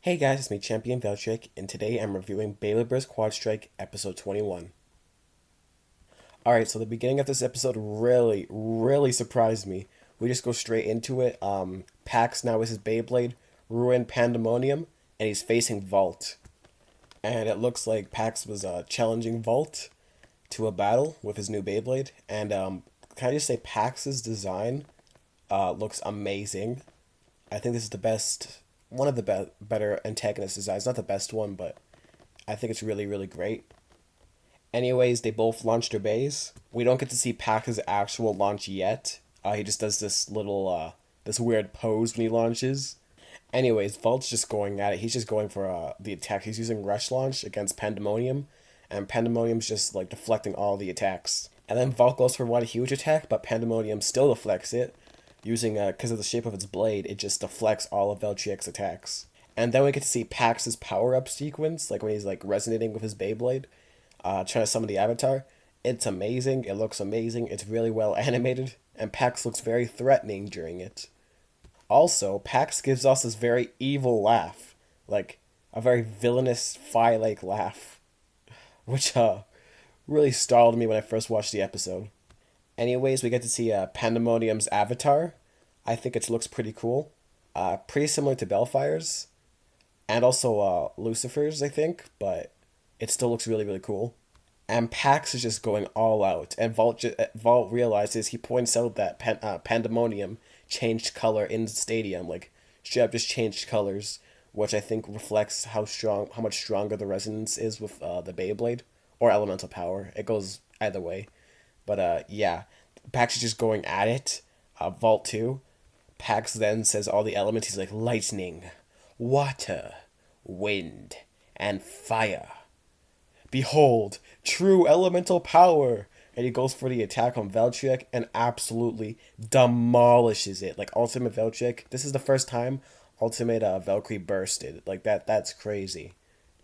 Hey guys, it's me, Champion Valtrik, and today I'm reviewing Beyblade Quadstrike episode 21. Alright, so the beginning of this episode really surprised me. We just go straight into it. Pax now is his Beyblade, ruined Pandemonium, and he's facing Vault. And it looks like Pax was challenging Vault to a battle with his new Beyblade. And can I just say Pax's design looks amazing. I think this is the best, one of the better antagonist designs. Not the best one, but I think it's really great. Anyways, they both launched their bays. We don't get to see Pax's actual launch yet. He just does this little, this weird pose when he launches. Anyways, Valt's just going at it. He's just going for the attack. He's using Rush Launch against Pandemonium, and Pandemonium's just like deflecting all the attacks. And then Vault goes for one huge attack, but Pandemonium still deflects it, using, because of the shape of its blade, it just deflects all of Valtrik's attacks. And then we get to see Pax's power-up sequence, like when he's like resonating with his Beyblade, trying to summon the Avatar. It's amazing. It looks amazing. It's really well animated, and Pax looks very threatening during it. Also, Pax gives us this very evil laugh, like a very villainous Phi-like laugh, which really startled me when I first watched the episode. Anyways, we get to see Pandemonium's avatar. I think it looks pretty cool. Pretty similar to Bellfire's, and also Lucifer's, I think, but it still looks really cool. And Pax is just going all out, and Vault realizes, he points out that Pandemonium changed color in the stadium, like straight up just changed colors, which I think reflects how much stronger the resonance is with the Beyblade, or elemental power. It goes either way. But yeah, Pax is just going at it. Vault 2. Pax then says all the elements. He's like, lightning, water, wind, and fire. Behold, true elemental power. And he goes for the attack on Valtrik and absolutely demolishes it. Like Ultimate Valtrik. This is the first time Ultimate Valkyrie bursted. Like that's crazy.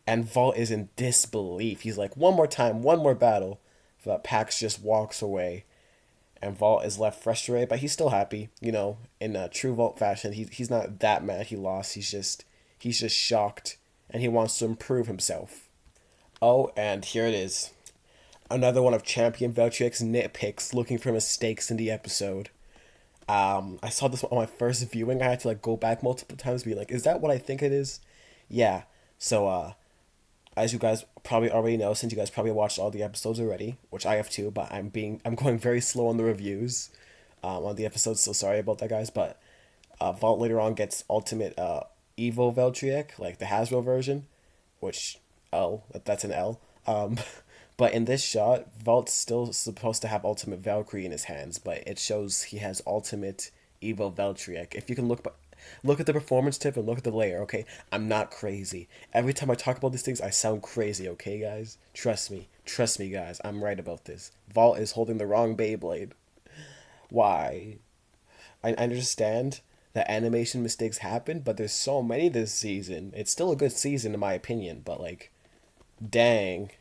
And Vault is in disbelief. He's like, one more time, one more battle. But Pax just walks away. And Vault is left frustrated, but he's still happy. You know, in a true Vault fashion, he's not that mad he lost. He's just shocked. And he wants to improve himself. Oh, and here it is. Another one of Champion Valtrik's nitpicks, looking for mistakes in the episode. I saw this on my first viewing. I had to like go back multiple times to be like, is that what I think it is? Yeah. So as you guys probably already know, since you guys probably watched all the episodes already, which I have too, but I'm going very slow on the reviews on the episodes, so sorry about that, guys. But Vault later on gets Ultimate Evo Valtrik, like the Hasbro version, which that's an L. But in this shot, Vault's still supposed to have Ultimate Valkyrie in his hands, but it shows he has Ultimate Evo Valtrik. If you can look at the performance tip and look at the layer, okay? I'm not crazy. Every time I talk about these things, I sound crazy, okay, guys? Trust me, guys. I'm right about this. Vault is holding the wrong Beyblade. Why? I understand that animation mistakes happen, but there's so many this season. It's still a good season in my opinion, but like, dang.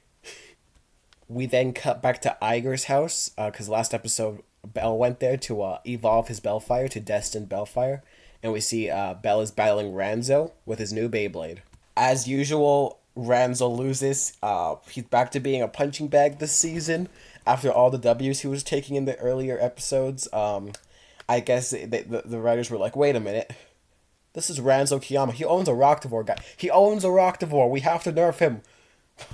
We then cut back to Iger's house, because last episode, Bell went there to evolve his Bellfire to Destined Bellfire, and we see Bell is battling Ranzo with his new Beyblade. As usual, Ranzo loses. He's back to being a punching bag this season, after all the W's he was taking in the earlier episodes. I guess the writers were like, wait a minute, this is Ranzo Kiyama. He owns a Roctivore guy. He owns a Roctivore. We have to nerf him.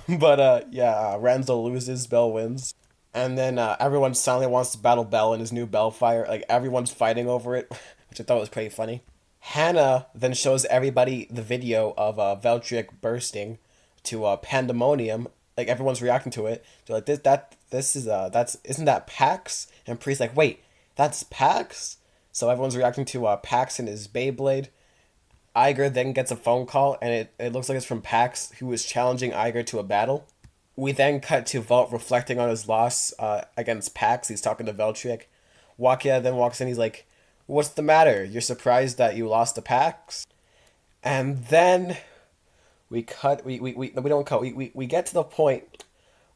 But yeah, Ranzo loses, Bell wins. And then everyone suddenly wants to battle Bell in his new Bellfire. Like, everyone's fighting over it, which I thought was pretty funny. Hannah then shows everybody the video of Valtrik bursting to Pandemonium. Like, everyone's reacting to it. They're like, isn't that Pax? And Priest's like, wait, that's Pax? So everyone's reacting to Pax and his Beyblade. Iger then gets a phone call, and it looks like it's from Pax, who is challenging Iger to a battle. We then cut to Vault reflecting on his loss against Pax. He's talking to Valtrik. Wakia then walks in. He's like, what's the matter? You're surprised that you lost to Pax? And then we cut. We don't cut. We get to the point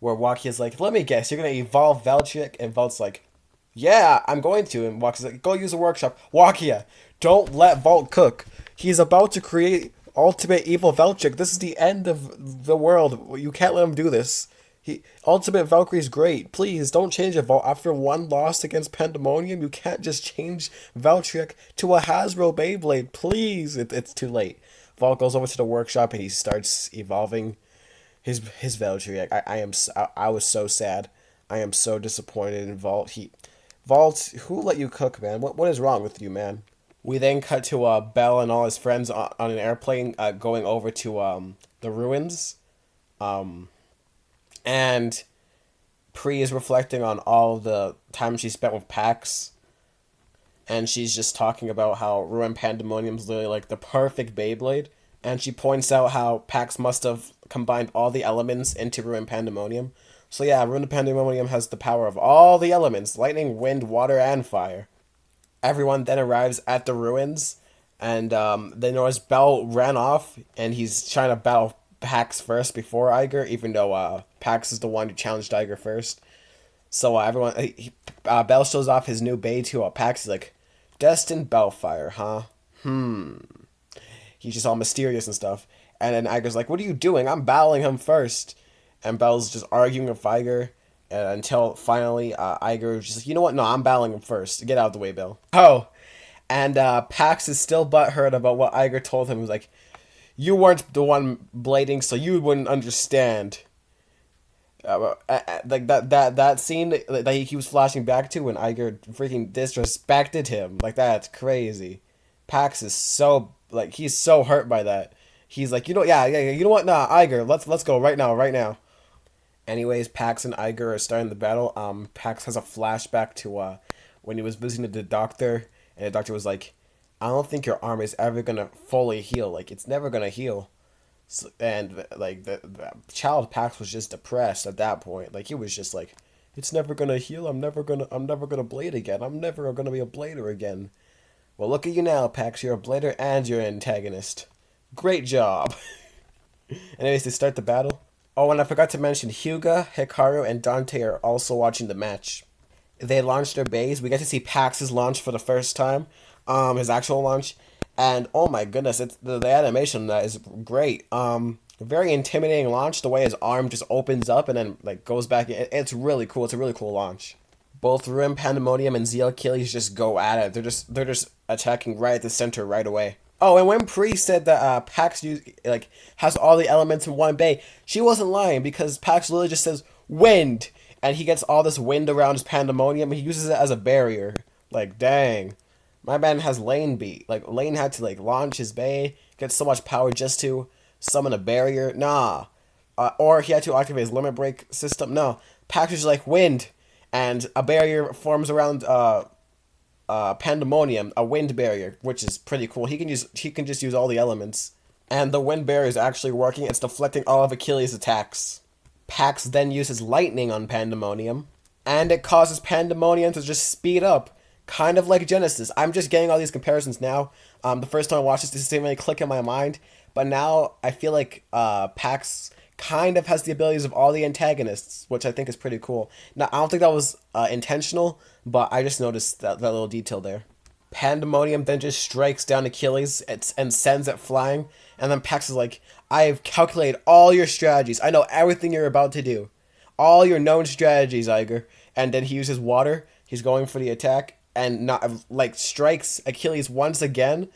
where Wakia's like, let me guess, you're going to evolve Valtrik? And Valt's like, yeah, I'm going to. And Wakia's like, go use a workshop. Wakia, don't let Vault cook. He's about to create Ultimate Evil Valtrik, this is the end of the world. You can't let him do this. Ultimate Valkyrie's great. Please don't change it, Vault. After one loss against Pandemonium, you can't just change Valtrik to a Hasbro Beyblade. Please, it's too late. Vault goes over to the workshop and he starts evolving his Valkyrie. I was so sad. I am so disappointed in Vault. Vault, who let you cook, man? What is wrong with you, man? We then cut to Bell and all his friends on an airplane going over to the ruins. And Pre is reflecting on all the time she spent with Pax. And she's just talking about how Ruin Pandemonium is literally like the perfect Beyblade. And she points out how Pax must have combined all the elements into Ruin Pandemonium. So yeah, Ruin Pandemonium has the power of all the elements: lightning, wind, water, and fire. Everyone then arrives at the ruins, and they notice Bell ran off, and he's trying to battle Pax first before Iger, even though Pax is the one who challenged Iger first. So Bell shows off his new Bay to Pax. He's like, Destined Bellfire, huh? He's just all mysterious and stuff. And then Iger's like, what are you doing? I'm battling him first. And Bell's just arguing with Iger. Until finally, Iger just like, you know what? No, I'm battling him first. Get out of the way, Bill. Oh, and Pax is still butthurt about what Iger told him. He was like, you weren't the one blading, so you wouldn't understand. Like that scene that he was flashing back to when Iger freaking disrespected him. Like, that's crazy. Pax is so, like, he's so hurt by that. He's like, yeah, you know what? Nah, Iger, let's go right now. Anyways, Pax and Iger are starting the battle. Pax has a flashback to when he was visiting the doctor, and the doctor was like, I don't think your arm is ever gonna fully heal. Like, it's never gonna heal. So, and like the child Pax was just depressed at that point. Like, he was just like, it's never gonna heal. I'm never gonna blade again. I'm never gonna be a blader again. Well, look at you now, Pax. You're a blader and you're an antagonist. Great job. Anyways, they start the battle. Oh, and I forgot to mention, Hyuga, Hikaru, and Dante are also watching the match. They launched their bays. We get to see Pax's launch for the first time, his actual launch, and oh my goodness, the animation that is great. Very intimidating launch. The way his arm just opens up and then like goes back. It's really cool. It's a really cool launch. Both Ruin Pandemonium and Zeal Achilles just go at it. They're just attacking right at the center right away. Oh, and when Pri said that Pax has all the elements in one bay, she wasn't lying, because Pax literally just says wind, and he gets all this wind around his Pandemonium, and he uses it as a barrier. Like, dang, my man has Lane beat. Like, Lane had to launch his bay, get so much power just to summon a barrier. Nah, or he had to activate his limit break system. No, Pax was just like wind, and a barrier forms around Pandemonium, a wind barrier, which is pretty cool. He can just use all the elements. And the wind barrier is actually working. It's deflecting all of Achilles' attacks. Pax then uses lightning on Pandemonium, and it causes Pandemonium to just speed up, kind of like Genesis. I'm just getting all these comparisons now. The first time I watched this didn't really click in my mind, but now I feel like Pax kind of has the abilities of all the antagonists, which I think is pretty cool. Now, I don't think that was intentional, but I just noticed that little detail there. Pandemonium then just strikes down Achilles and sends it flying, and then Pax is like, I've calculated all your strategies. I know everything you're about to do. All your known strategies, Iger. And then he uses water. He's going for the attack, and strikes Achilles once again,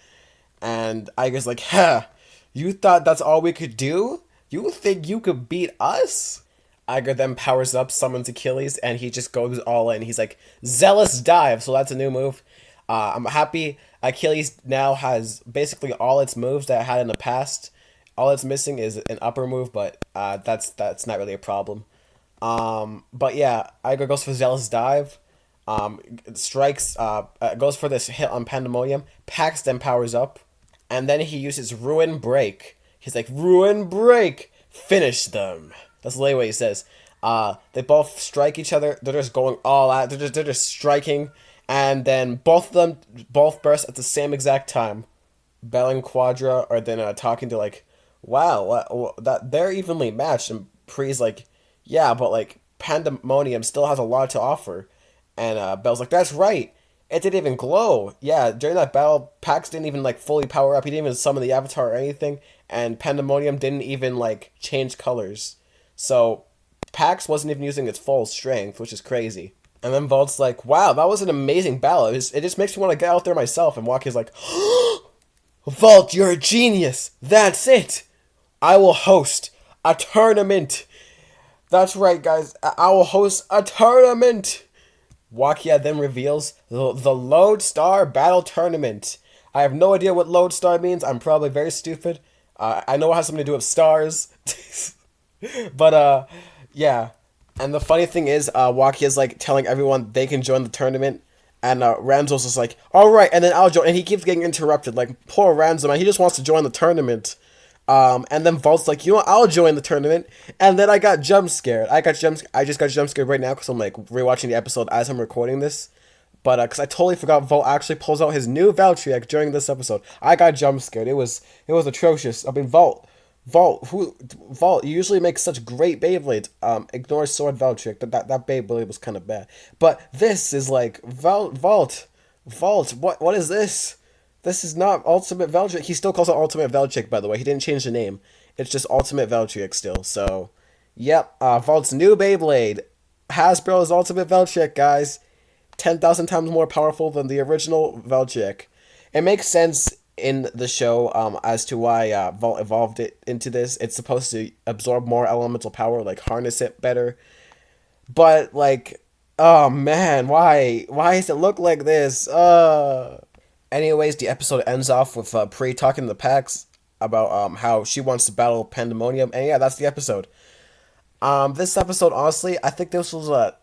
and Iger's like, ha, you thought that's all we could do? You think you could beat us? Iger then powers up, summons Achilles, and he just goes all in. He's like, Zealous Dive, so that's a new move. I'm happy Achilles now has basically all its moves that it had in the past. All it's missing is an upper move, but that's not really a problem. But yeah, Iger goes for Zealous Dive, strikes, goes for this hit on Pandemonium. Pax then powers up, and then he uses Ruin Break. He's like, Ruin Break! Finish them! That's literally what he says. They both strike each other. They're just going all out. They're just striking. And then both of them burst at the same exact time. Bell and Quadra are then talking to wow, that they're evenly matched. And Pri's like, yeah, but Pandemonium still has a lot to offer. And Bell's like, that's right. It didn't even glow. Yeah, during that battle, Pax didn't even like fully power up. He didn't even summon the avatar or anything, and Pandemonium didn't even like change colors. So Pax wasn't even using its full strength, which is crazy. And then Vault's like, "Wow, that was an amazing battle. It just makes me want to get out there myself." And Waki's like, "Vault, you're a genius. That's it. I will host a tournament. That's right, guys. I will host a tournament." Wakia then reveals the Lodestar Battle Tournament. I have no idea what Lodestar means. I'm probably very stupid. I know it has something to do with stars. But, yeah. And the funny thing is, Wakia's, like, telling everyone they can join the tournament. And Ranzo's just like, alright, and then I'll join. And he keeps getting interrupted. Like, poor Ranzo, man. He just wants to join the tournament. And then Vault's like, you know what, I'll join the tournament. And then I got jump scared. I just got jump scared right now because I'm like rewatching the episode as I'm recording this. But because I totally forgot Vault actually pulls out his new Valtryek during this episode. I got jump scared. It was atrocious. I mean, Vault, you usually make such great Beyblades. Ignore Sword Valtryek. That Beyblade was kind of bad. But this is like Vault. What is this? This is not Ultimate Valtryek. He still calls it Ultimate Valtryek, by the way. He didn't change the name. It's just Ultimate Valtryek still. So, yep. Vault's new Beyblade. Hasbro's Ultimate Valtryek, guys. 10,000 times more powerful than the original Valtryek. It makes sense in the show as to why Vault evolved it into this. It's supposed to absorb more elemental power, like harness it better. But, like, oh man, why? Why does it look like this? Anyways, the episode ends off with Pri talking to the Pax about how she wants to battle Pandemonium, and yeah, that's the episode. This episode, honestly, I think this was a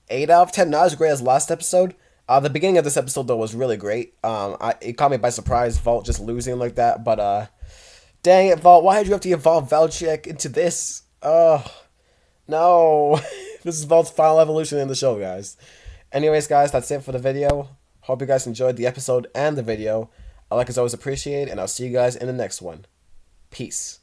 8 out of 10, not as great as last episode. The beginning of this episode though was really great. It caught me by surprise, Vault just losing like that, but dang it, Vault, why did you have to evolve Valtryek into this? No. This is Vault's final evolution in the show, guys. Anyways, guys, that's it for the video. Hope you guys enjoyed the episode and the video. I like as always appreciate, and I'll see you guys in the next one. Peace.